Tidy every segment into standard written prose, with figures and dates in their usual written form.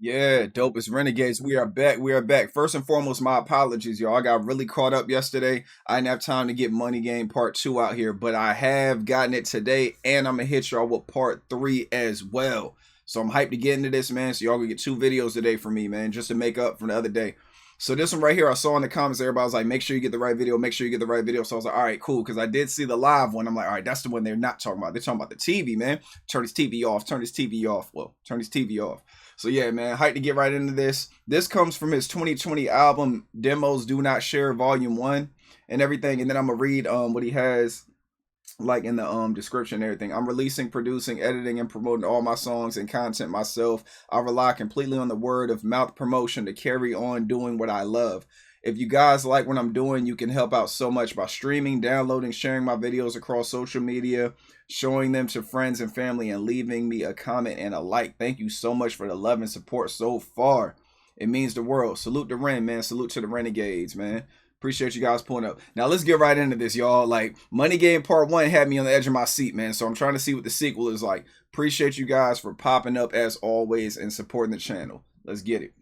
Yeah, Dopest Renegades. We are back. We are back. First and foremost, my apologies, y'all. I got really caught up yesterday. I didn't have time to get Money Game Part 2 out here, but I have gotten it today, and I'm gonna hit y'all with Part 3 as well. So I'm hyped to get into this, man. So y'all gonna get 2 videos today from me, man, just to make up from the other day. So this one right here, I saw in the comments, everybody was like, make sure you get the right video, make sure you get the right video. So I was like, all right, cool. Because I did see the live one. I'm like, all right, that's the one they're not talking about. They're talking about the TV, man. Turn his TV off, turn his TV off. Well, turn his TV off. So yeah, man, hyped to get right into this. This comes from his 2020 album, Demos Do Not Share Volume 1 and everything. And then I'm going to read what he has like in the description and everything. I'm releasing, producing, editing, and promoting all my songs and content myself. I rely completely on the word of mouth promotion to carry on doing what I love. If you guys like what I'm doing, you can help out so much by streaming, downloading, sharing my videos across social media, showing them to friends and family, and leaving me a comment and a like. Thank you so much for the love and support so far. It means the world. Salute to Ren, man. Salute to the Renegades, man. Appreciate you guys pulling up. Now let's get right into this, y'all. Like, Money Game Part 1 had me on the edge of my seat, man. So I'm trying to see what the sequel is like. Appreciate you guys for popping up as always and supporting the channel. Let's get it.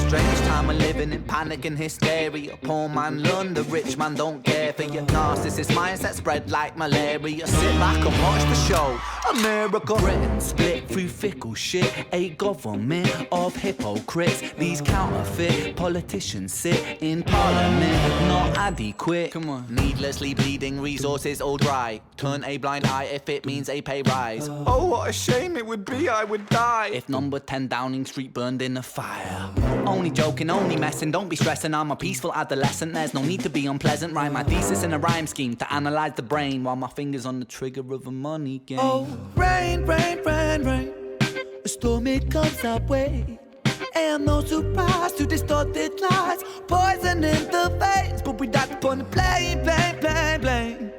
Strange time we're living in, panic and hysteria. Poor man learn, the rich man don't care for your narcissist mindset spread like malaria. Sit back and watch the show. America, Britain split through fickle shit. A government of hypocrites. These counterfeit politicians sit in parliament, not adequate. Come on. Needlessly bleeding, resources all dry. Turn a blind eye if it means a pay rise. Oh, what a shame it would be, I would die if number 10 Downing Street burned in a fire. Only joking, only messing, don't be stressing. I'm a peaceful adolescent, there's no need to be unpleasant. Write my thesis in a rhyme scheme to analyze the brain while my fingers on the trigger of a money game. Oh, rain, rain, rain, rain, a storm it comes our way. And no surprise to distorted lies, poison in the veins, but we die upon the blame, blame, blame, blame.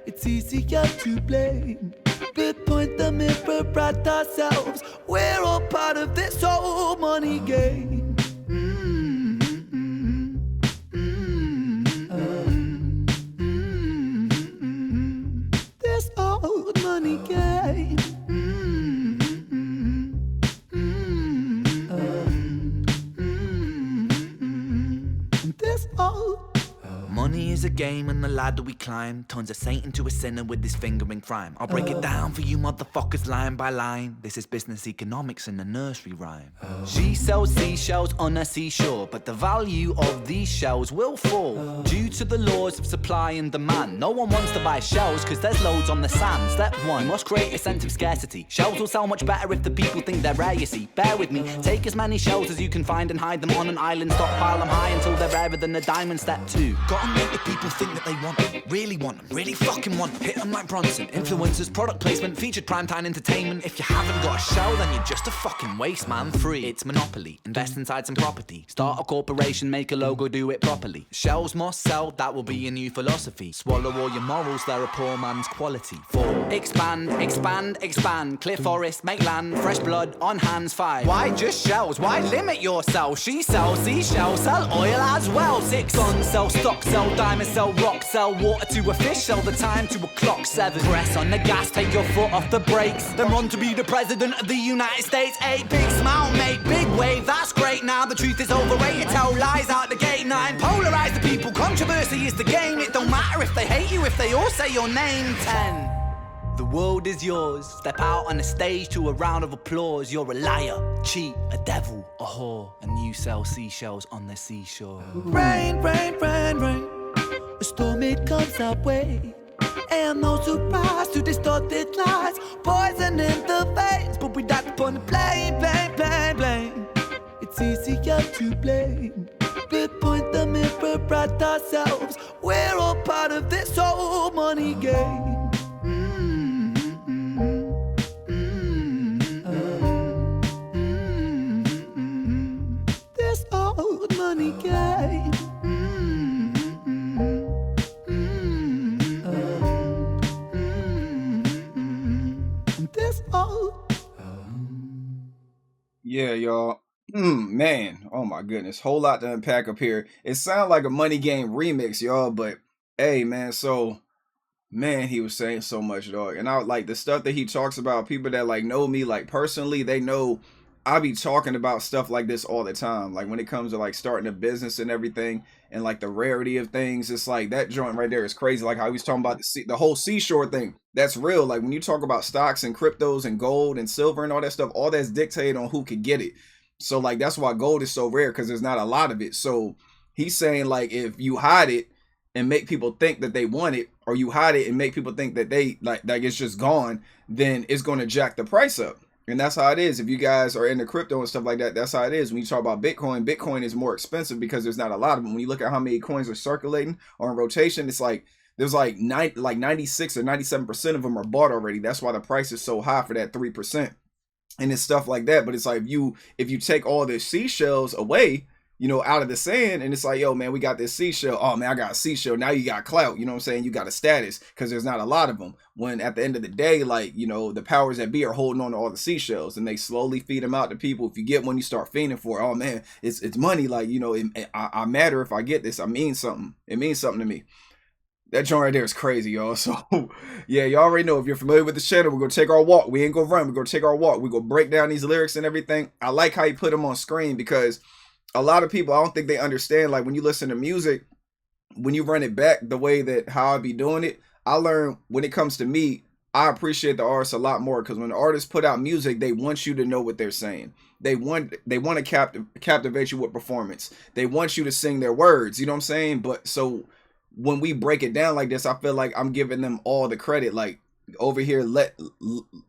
It's easier to blame, but point the mirror at ourselves. We're all part of this whole money game. This old money game. This old money is a game and the ladder we climb turns a saint into a sinner with his finger in crime. I'll break it down for you motherfuckers line by line. This is business economics in a nursery rhyme. She sells seashells on a seashore, but the value of these shells will fall due to the laws of supply and demand. No one wants to buy shells because there's loads on the sand. Step 1, you must create a sense of scarcity. Shells will sell much better if the people think they're rare, you see. Bear with me, take as many shells as you can find and hide them on an island. Stockpile them high until they're rarer than a diamond. Step 2, gotta make the people think that they want them, really want them, really fucking want them. Hit them like Bronson. Influencers, product placement, featured primetime entertainment. If you haven't got a shell, then you're just a fucking waste man. 3, it's monopoly. Invest inside some property. Start a corporation, make a logo, do it properly. Shells must sell, that will be your new philosophy. Swallow all your morals, they're a poor man's quality. 4, expand, expand, expand. Clear forest, make land, fresh blood on hands. 5, why just shells? Why limit yourself? She sells seashells, sell oil as well. 6, guns, sell stock, sell diamonds, sell rock, sell water to a fish, sell the time to a clock. 7, press on the gas, take your foot off the brakes, then run to be the president of the United States. 8, big smile, make big wave, that's great. Now the truth is overrated, tell lies out the gate. 9, polarize the people, controversy is the game. It don't matter if they hate you, if they all say your name. 10, the world is yours. Step out on the stage to a round of applause. You're a liar, cheat, a devil, a whore, and you sell seashells on the seashore. Rain, rain, rain, rain, a storm it comes our way. And no surprise to distorted lies, poison in the veins, but we die upon the blame, blame, blame, blame. It's easier to blame, but point the mirror at ourselves. We're all part of this whole money game. This old money game. This old. Yeah, y'all. Man, oh my goodness, whole lot to unpack up here. It sounds like a Money Game remix, y'all, but hey, man, so man, he was saying so much, dog. And I like the stuff that he talks about. People that like know me, like personally, they know I be talking about stuff like this all the time. Like when it comes to like starting a business and everything, and like the rarity of things, it's like that joint right there is crazy. Like how he was talking about the whole seashore thing. That's real. Like when you talk about stocks and cryptos and gold and silver and all that stuff, all that's dictated on who could get it. So like that's why gold is so rare because there's not a lot of it. So he's saying like if you hide it and make people think that they want it, or you hide it and make people think that they like it's just gone, then it's going to jack the price up. And that's how it is. If you guys are into crypto and stuff like that, that's how it is. When you talk about Bitcoin, Bitcoin is more expensive because there's not a lot of them. When you look at how many coins are circulating or in rotation, it's like there's like 96 or 97% of them are bought already. That's why the price is so high for that 3%. And it's stuff like that. But it's like if you take all the seashells away, out of the sand, and it's like, yo, man, we got this seashell. Oh man, I got a seashell. Now you got clout. You know what I'm saying? You got a status because there's not a lot of them. When at the end of the day, like, the powers that be are holding on to all the seashells, and they slowly feed them out to people. If you get one, you start fiending for it. Oh man, it's money. Like, I matter if I get this. I mean something. It means something to me. That joint right there is crazy, y'all. So, yeah, y'all already know. If you're familiar with the channel, we're going to take our walk. We ain't going to run. We're going to take our walk. We're going to break down these lyrics and everything. I like how he put them on screen because a lot of people, I don't think they understand. Like, when you listen to music, when you run it back the way that how I be doing it, I learned when it comes to me, I appreciate the artists a lot more because when the artists put out music, they want you to know what they're saying. They want to captivate you with performance. They want you to sing their words. You know what I'm saying? But so when we break it down like this, I feel like I'm giving them all the credit. Like over here,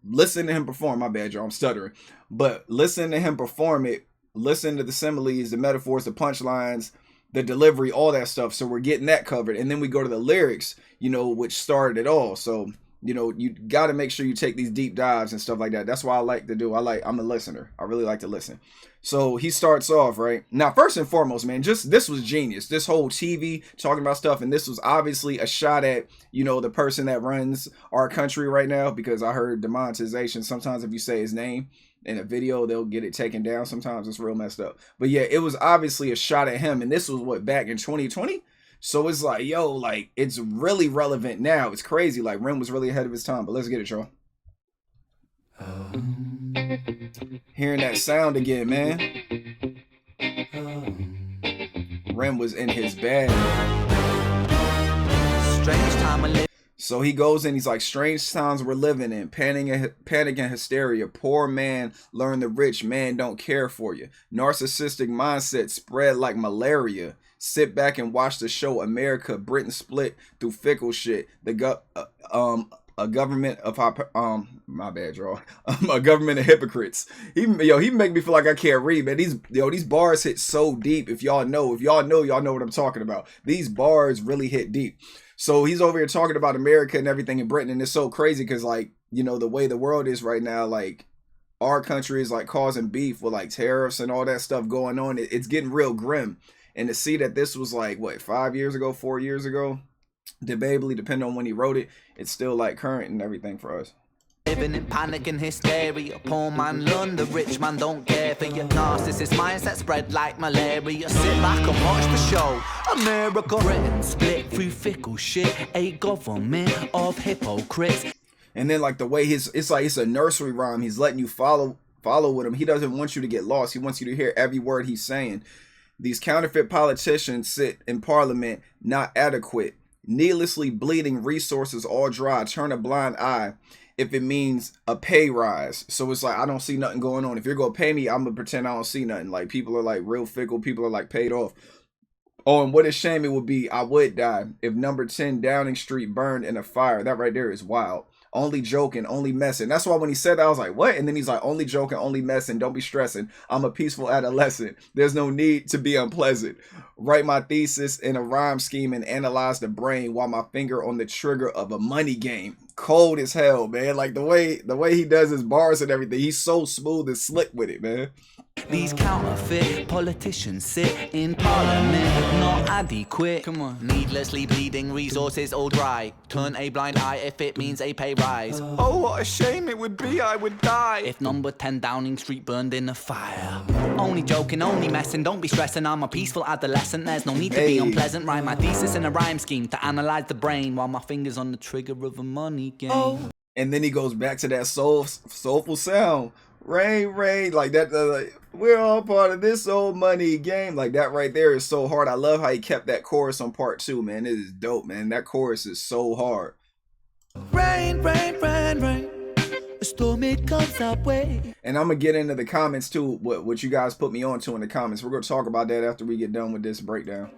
listen to him perform. My bad, y'all, I'm stuttering. But listen to him perform it. Listen to the similes, the metaphors, the punchlines, the delivery, all that stuff. So we're getting that covered. And then we go to the lyrics, which started it all. So, you got to make sure you take these deep dives and stuff like that. That's why I like to do. I'm a listener. I really like to listen. So he starts off, right? Now, first and foremost, man, this was genius. This whole TV talking about stuff. And this was obviously a shot at, the person that runs our country right now, because I heard demonetization. Sometimes if you say his name in a video, they'll get it taken down. Sometimes it's real messed up. But yeah, it was obviously a shot at him. And this was back in 2020? So it's like, yo, like, it's really relevant now. It's crazy. Like, Ren was really ahead of his time. But let's get it, y'all. Hearing that sound again, man. Ren was in his bag. Strange time of living. So he goes in, he's like, strange times we're living in, panic and hysteria. Poor man learn the rich man don't care for you. Narcissistic mindset spread like malaria. Sit back and watch the show America, Britain split through fickle shit. A government of my bad, y'all. A government of hypocrites. He make me feel like I can't read, man. These bars hit so deep. If y'all know, y'all know what I'm talking about. These bars really hit deep. So he's over here talking about America and everything in Britain, and it's so crazy because, like, the way the world is right now, like, our country is like causing beef with like tariffs and all that stuff going on. It's getting real grim. And to see that this was like, what, 5 years ago, 4 years ago, debatably, depending on when he wrote it, it's still like current and everything for us. Living in panic and hysteria. Poor man learn, the rich man don't care for your narcissist mindset spread like malaria. Sit back and watch the show America, Britain split through fickle shit. A government of hypocrites. And then like the way it's like it's a nursery rhyme. He's letting you follow with him. He doesn't want you to get lost. He wants you to hear every word he's saying. These counterfeit politicians sit in parliament, not adequate, needlessly bleeding resources all dry. Turn a blind eye if it means a pay rise. So it's like, I don't see nothing going on. If you're going to pay me, I'm going to pretend I don't see nothing. Like, people are like real fickle. People are like paid off. Oh, and what a shame it would be. I would die if number 10 Downing Street burned in a fire. That right there is wild. Only joking, only messing. That's why when he said that, I was like, what? And then he's like, only joking, only messing. Don't be stressing. I'm a peaceful adolescent. There's no need to be unpleasant. Write my thesis in a rhyme scheme and analyze the brain while my finger on the trigger of a money game. Cold as hell, man. Like the way he does his bars and everything. He's so smooth and slick with it, man. These counterfeit politicians sit in parliament, not adequate. Come on. Needlessly bleeding resources all dry. Turn a blind eye if it means a pay rise. Oh, what a shame it would be, I would die if number 10 Downing Street burned in a fire. Only joking, only messing, don't be stressing. I'm a peaceful adolescent, there's no need to be unpleasant. Write my thesis in a rhyme scheme to analyze the brain while my fingers on the trigger of a money game. Oh. And then he goes back to that soulful sound. Rain, rain, like that. Like, we're all part of this old money game. Like that right there is so hard. I love how he kept that chorus on part 2, man. It is dope, man. That chorus is so hard. Rain, rain, rain, rain. A storm, it comes our way. And I'm gonna get into the comments too. What you guys put me on to in the comments. We're gonna talk about that after we get done with this breakdown.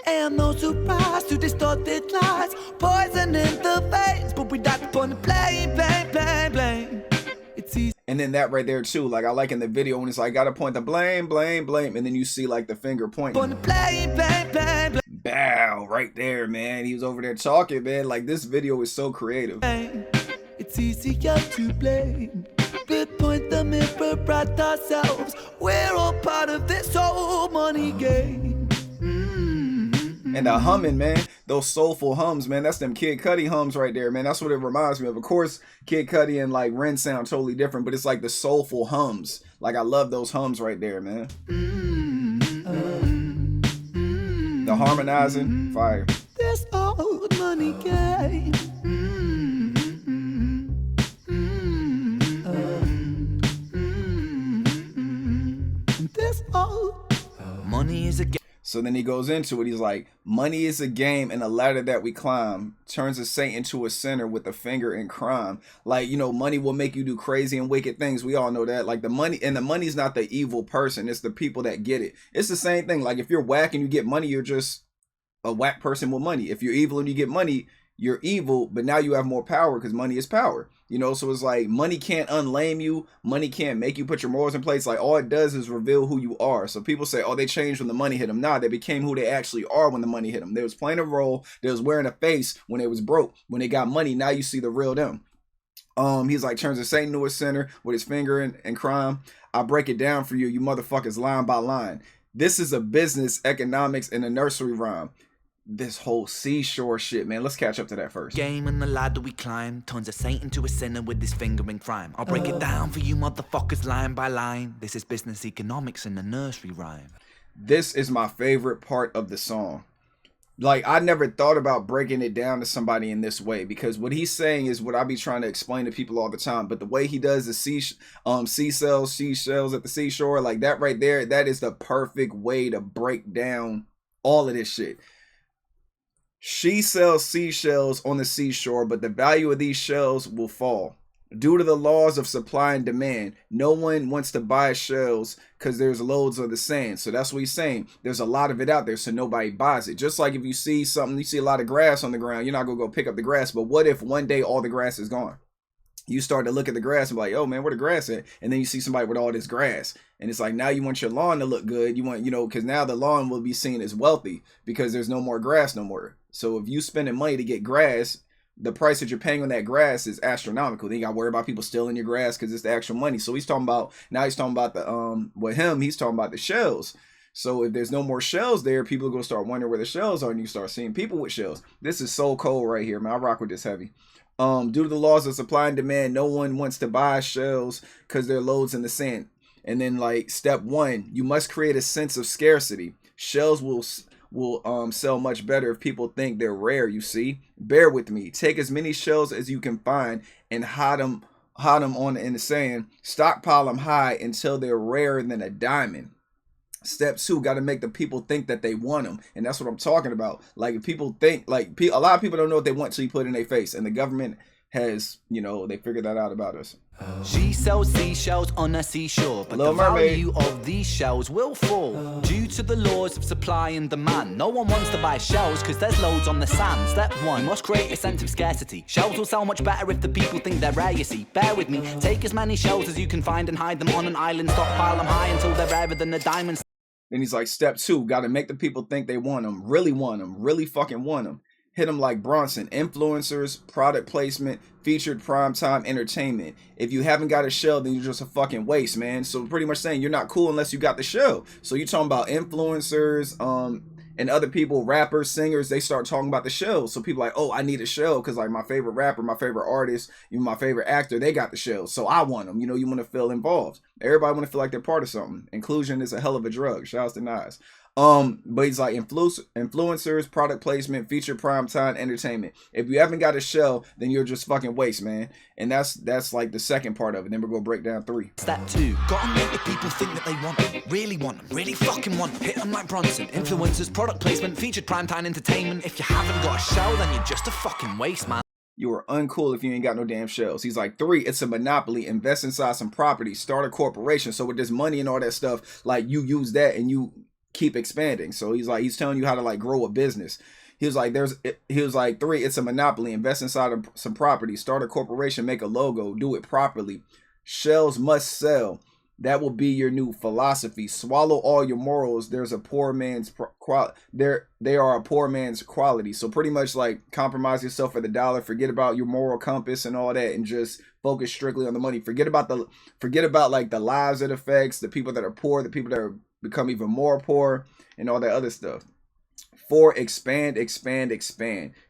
And no surprise to distorted lies, poison in the veins, but we got to put the blame, blame, blame, blame. It's easy. And then that right there too, like I like in the video when it's like gotta point the blame, blame, blame, and then you see like the finger pointing. Point the blame, blame, blame, blame. Bow, right there, man. He was over there talking, man. Like this video is so creative. It's easier to blame. We point the mirror at ourselves. We're all part of this whole money game. And the humming, man, those soulful hums, man, that's them Kid Cudi hums right there, man. That's what it reminds me of. Of course, Kid Cudi and like Ren sound totally different, but it's like the soulful hums. Like I love those hums right there, man. The harmonizing, fire. This old money game. This old money is a game. So then he goes into it. He's like, money is a game and a ladder that we climb. Turns a saint into a sinner with a finger in crime. Like, you know, money will make you do crazy and wicked things. We all know that. Like the money's not the evil person. It's the people that get it. It's the same thing. Like if you're whack and you get money, you're just a whack person with money. If you're evil and you get money, you're evil, but now you have more power because money is power. You know, so it's like money can't unlame you. Money can't make you put your morals in place. Like all it does is reveal who you are. So people say, oh, they changed when the money hit them. Nah, they became who they actually are when the money hit them. They was playing a role. They was wearing a face when they was broke. When they got money, now you see the real them. He's like, turns a saint into a sinner with his finger in crime. I break it down for you, you motherfuckers, line by line. This is a business, economics, and a nursery rhyme. This whole seashore shit, man. Let's catch up to that first. Game and the ladder we climb turns a saint into a sinner with his finger in crime. I'll break it down for you motherfuckers line by line. This is business economics in a nursery rhyme. This is my favorite part of the song. Like, I never thought about breaking it down to somebody in this way, because what he's saying is what I be trying to explain to people all the time. But the way he does the seashells at the seashore, like that right there, that is the perfect way to break down all of this shit. She sells seashells on the seashore, but the value of these shells will fall. Due to the laws of supply and demand, no one wants to buy shells because there's loads of the sand. So that's what he's saying. There's a lot of it out there, so nobody buys it. Just like if you see something, you see a lot of grass on the ground, you're not going to go pick up the grass. But what if one day all the grass is gone? You start to look at the grass and be like, oh man, where the grass at? And then you see somebody with all this grass. And it's like, now you want your lawn to look good. You want, you know, because now the lawn will be seen as wealthy because there's no more grass no more. So if you spending money to get grass, the price that you're paying on that grass is astronomical. Then you got to worry about people stealing your grass because it's the actual money. So he's talking about, now he's talking about the, with him, he's talking about the shells. So if there's no more shells there, people are going to start wondering where the shells are, and you start seeing people with shells. This is so cold right here, man. I rock with this heavy. Due to the laws of supply and demand, no one wants to buy shells because they're loads in the sand. And then like step 1, you must create a sense of scarcity. Shells will sell much better if people think they're rare, you see. Bear with me. Take as many shells as you can find and hide them in the sand. Stockpile them high until they're rarer than a diamond. Step 2, got to make the people think that they want them. And that's what I'm talking about. Like, if people think, like, a lot of people don't know what they want till you put it in their face. And the government has, you know, they figured that out about us. She sells seashells on a seashore, but Little the Mermaid. value of these shells will fall due to the laws of supply and demand. No one wants to buy shells because there's loads on the sand. Step 1, you must create a sense of scarcity. Shells will sell much better if the people think they're rare, you see. Bear with me, take as many shells as you can find and hide them on an island. Stockpile them high until they're rarer than a diamond. Then he's like, step 2, got to make the people think they want them, really fucking want them. hit them like Bronson. Influencers, product placement, featured primetime entertainment. If you haven't got a shell, then you're just a fucking waste, man. So pretty much saying you're not cool unless you got the shell. So you talking about influencers, and other people, rappers, singers, they start talking about the shell. So people like, oh, I need a shell because like my favorite rapper, my favorite artist, even my favorite actor, they got the shell. So I want them. You know, you want to feel involved. Everybody want to feel like they're part of something. Inclusion is a hell of a drug. Shouts to Nas. But he's like influencers, product placement, feature primetime entertainment. If you haven't got a shell, then you're just fucking waste, man. And that's like the second part of it. Then we're gonna break down 3. Step 2, gotta make the people think that they want them, really fucking want them. Hit them like Bronson. Influencers, product placement, featured primetime entertainment. If you haven't got a shell, then you're just a fucking waste, man. You are uncool if you ain't got no damn shells. He's like, 3, it's a monopoly. Invest inside some property. Start a corporation. So with this money and all that stuff, like you use that and you keep expanding. So he's telling you how to like grow a business. He was like 3, it's a monopoly. Invest inside of some property. Start a corporation. Make a logo. Do it properly. Shells must sell. That will be your new philosophy. Swallow all your morals. There's a poor man's they are a poor man's quality. So pretty much like compromise yourself for the dollar. Forget about your moral compass and all that, and just focus strictly on the money. Forget about like the lives it affects, the people that are poor, the people that are become even more poor, and all that other stuff. 4, expand.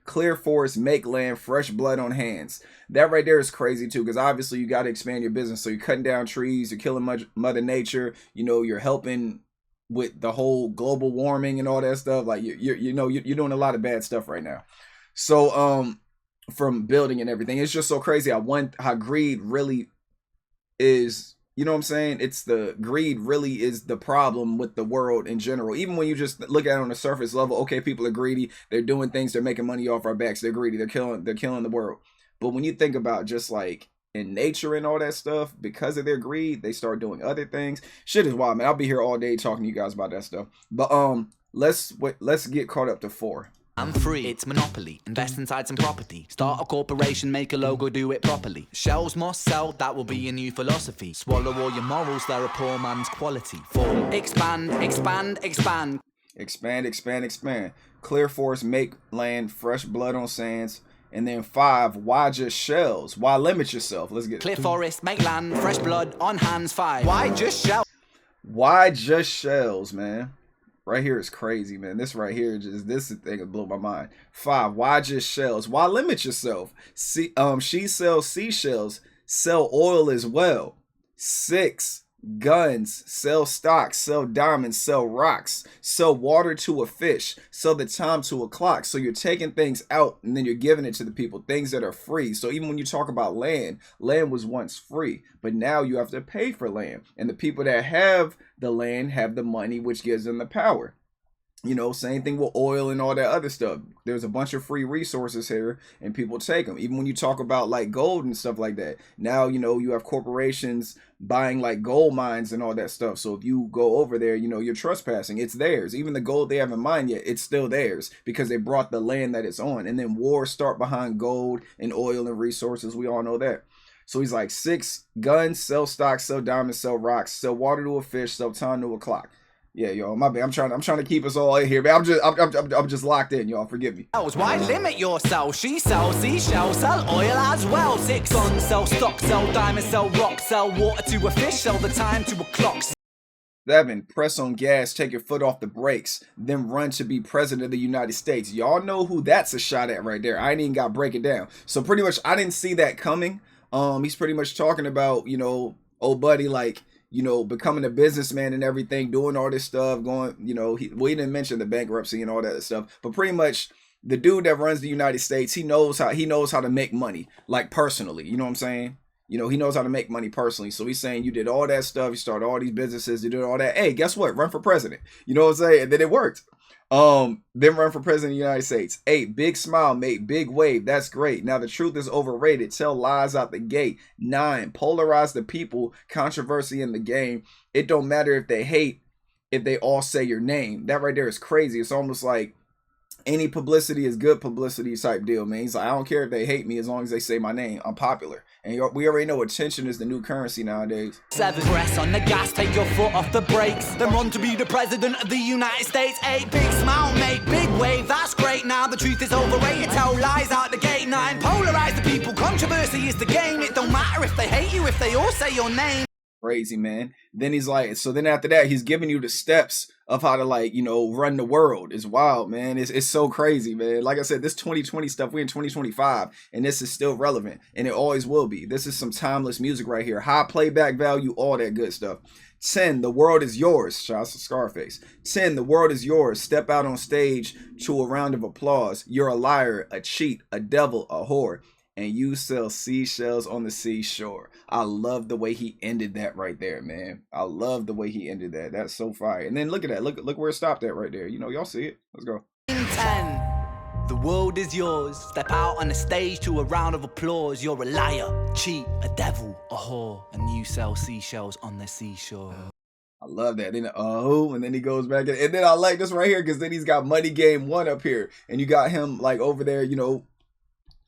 Clear forest, make land, fresh blood on hands. That right there is crazy too, because obviously you got to expand your business. So you're cutting down trees, you're killing Mother Nature. You know, you're helping with the whole global warming and all that stuff. Like you're doing a lot of bad stuff right now. So from building and everything, it's just so crazy how greed really is. You know what I'm saying? It's the greed really is the problem with the world in general. Even when you just look at it on the surface level, okay, people are greedy. They're doing things. They're making money off our backs. They're greedy. They're killing the world. But when you think about just like in nature and all that stuff, because of their greed, they start doing other things. Shit is wild, man. I'll be here all day talking to you guys about that stuff. But let's get caught up to 4. I'm free, it's monopoly. Invest inside some property. Start a corporation, make a logo, do it properly. Shells must sell, that will be your new philosophy. Swallow all your morals, they're a poor man's quality. 4, expand. Expand. Clear forest, make land, fresh blood on sands. And then 5, why just shells? Why limit yourself? Let's get clear forest, make land, fresh blood on hands. 5, why just shells? Why just shells, man? Right here is crazy, man. This right here, this thing will blow my mind. 5, why just shells? Why limit yourself? She sells seashells, sell oil as well. 6, guns, sell stocks, sell diamonds, sell rocks, sell water to a fish, sell the time to a clock. So you're taking things out and then you're giving it to the people, things that are free. So even when you talk about land was once free, but now you have to pay for land. And the people that have the land have the money, which gives them the power. You know, same thing with oil and all that other stuff. There's a bunch of free resources here and people take them. Even when you talk about like gold and stuff like that. Now, you know, you have corporations buying like gold mines and all that stuff. So if you go over there, you know, you're trespassing. It's theirs. Even the gold they haven't mined yet, it's still theirs because they brought the land that it's on. And then wars start behind gold and oil and resources. We all know that. So he's like 6, guns, sell stocks, sell diamonds, sell rocks, sell water to a fish, sell time to a clock. Yeah, y'all, my bad. I'm trying to keep us all in here, man. I'm just locked in, y'all. Forgive me. Why limit yourself? She sells seashells, sell oil as well. 6, guns, sell stock, sell diamonds, sell rocks, sell water to a fish, sell the time to a clock. 7, press on gas, take your foot off the brakes, then run to be president of the United States. Y'all know who that's a shot at right there. I ain't even got to break it down. So pretty much, I didn't see that coming. He's pretty much talking about, you know, old buddy, like, you know, becoming a businessman and everything, doing all this stuff, going, you know, we didn't mention the bankruptcy and all that stuff, but pretty much the dude that runs the United States, he knows how to make money, like personally, you know what I'm saying? You know, he knows how to make money personally. So he's saying you did all that stuff, you started all these businesses, you did all that. Hey, guess what? Run for president. You know what I'm saying? And then it worked. Then run for president of the United States. 8, big smile, make big wave. That's great. Now the truth is overrated. Tell lies out the gate. 9, polarize the people. Controversy in the game. It don't matter if they hate, if they all say your name. That right there is crazy. It's almost like any publicity is good publicity type deal, man. He's like, I don't care if they hate me as long as they say my name. I'm popular. And we already know attention is the new currency nowadays. 7, press on the gas, take your foot off the brakes, then run to be the president of the United States. 8, big smile, make big wave. That's great. Now the truth is overrated. See, it's the game. It don't matter if they hate you, if they all say your name. Crazy, man. Then he's like, so then after that, he's giving you the steps of how to, like, you know, run the world. It's wild, man. It's so crazy, man. Like I said, this 2020 stuff, we're in 2025, and this is still relevant, and it always will be. This is some timeless music right here. High playback value, all that good stuff. 10, the world is yours. Shouts to Scarface. 10, the world is yours. Step out on stage to a round of applause. You're a liar, a cheat, a devil, a whore, and you sell seashells on the seashore. I love the way he ended that right there, man. I love the way he ended that. That's so fire. And then look at that. Look where it stopped at right there. You know, y'all see it. Let's go. 10. The world is yours. Step out on the stage to a round of applause. You're a liar, cheat, a devil, a whore, and you sell seashells on the seashore. I love that. Then and then he goes back and then I like this right here because then he's got Money Game 1 up here, and you got him like over there, you know,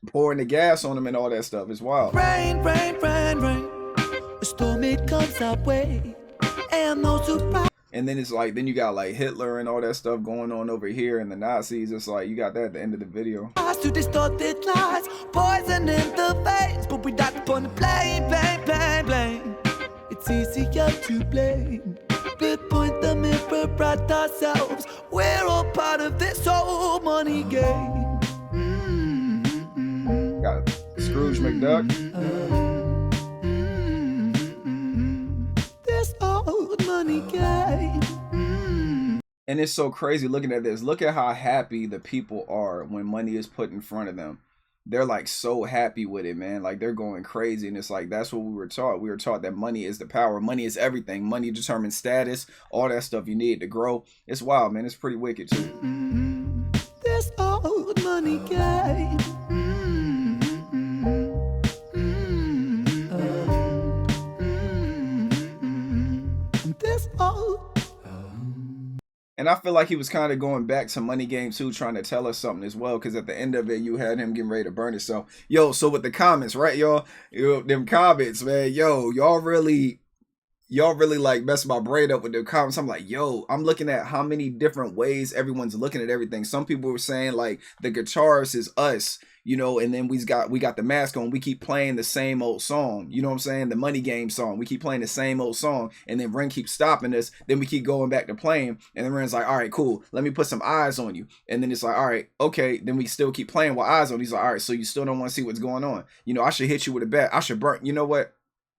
pouring the gas on him and all that stuff. It's wild. Rain, rain, rain, rain. A storm, it comes our way. And no surprise. And then it's like, then you got like Hitler and all that stuff going on over here, and the Nazis. It's like you got that at the end of the video. To distorted lies, poison in the veins, but we died upon the blame, blame, blame, blame. It's easier to blame. We point the mirror at ourselves. We're all part of this whole money game. Got Scrooge McDuck. This old money game. And it's so crazy looking at this. Look at how happy the people are when money is put in front of them. They're like so happy with it, man. Like they're going crazy. And it's like, that's what we were taught. We were taught that money is the power. Money is everything. Money determines status, all that stuff you need to grow. It's wild, man. It's pretty wicked too. This old money game. This old. And I feel like he was kind of going back to Money Game 2, trying to tell us something as well, because at the end of it, you had him getting ready to burn himself. Yo, so with the comments, right, y'all? Them comments, man, yo, y'all really like messed my brain up with the comments. I'm like, yo, I'm looking at how many different ways everyone's looking at everything. Some people were saying like the guitarist is us, you know, and then we got the mask on. We keep playing the same old song. You know what I'm saying? The Money Game song. We keep playing the same old song, and then Ren keeps stopping us. Then we keep going back to playing, and then Ren's like, all right, cool. Let me put some eyes on you. And then it's like, all right, okay. Then we still keep playing with eyes on. He's like, all right, so you still don't want to see what's going on. You know, I should hit you with a bat. I should burn. You know what?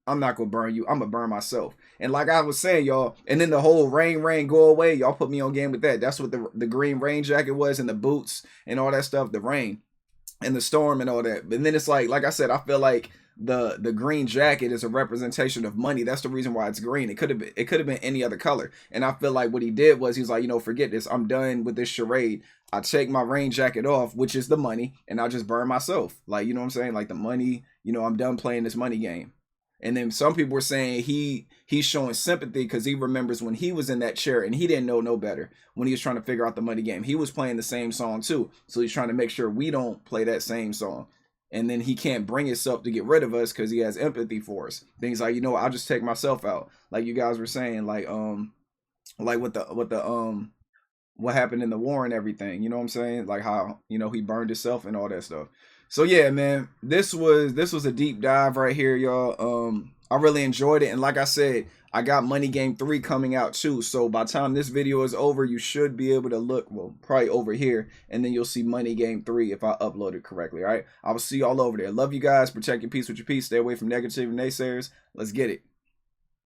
I'm not gonna burn you. I'm gonna burn myself. And like I was saying, y'all, and then the whole rain go away. Y'all put me on game with that. That's what the green rain jacket was, and the boots and all that stuff. The rain and the storm and all that. And then it's like I said, I feel like the green jacket is a representation of money. That's the reason why it's green. It could have been any other color. And I feel like what he did was he's like, you know, forget this. I'm done with this charade. I take my rain jacket off, which is the money, and I just burn myself. Like, you know what I'm saying? Like the money, you know, I'm done playing this money game. And then some people were saying he's showing sympathy because he remembers when he was in that chair and he didn't know no better when he was trying to figure out the money game. He was playing the same song too. So he's trying to make sure we don't play that same song. And then he can't bring himself to get rid of us because he has empathy for us. Things like, you know, I'll just take myself out. Like you guys were saying, like what happened in the war and everything. You know what I'm saying? Like how, you know, he burned himself and all that stuff. So yeah, man, this was a deep dive right here, y'all. I really enjoyed it, and like I said, I got Money Game 3 coming out too. So by the time this video is over, you should be able to look, well, probably over here, and then you'll see Money Game 3 if I upload it correctly. All right, I will see you all over there. Love you guys. Protect your peace with your peace. Stay away from negative naysayers. Let's get it.